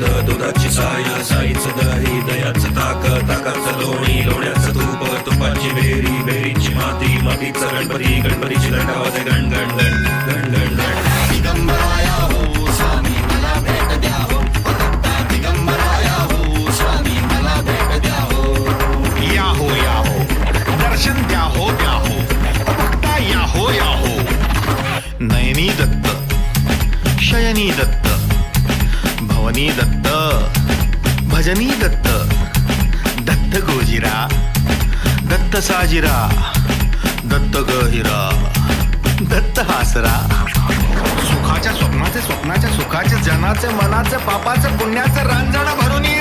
दूध दुधाची साय साईचं दही दह्याचं ताक ताकाचं लोणी लोण्याचं तूप तुपाची बेरी बेरीची माती मातीचं गणपती गणपतीची घंटा वाजे गण गण गण गण गण गण दिगंबराया हो स्वामी मला भेट द्या हो दत्ता दिगंबराया हो स्वामी मला भेट द्या हो या हो दर्शन द्या हो भक्ता या हो नयनी दत्त शयनी दत्त भवनी दत्त भजनी दत्त दत्त गोजिरा दत्त साजिरा दत्त गहिरा दत्त हासरा सुखाच्या स्वप्नाचे स्वप्नाच्या सुखाचे जनाचे मनाचे पापाचे पुण्याचे रांजण भरून ये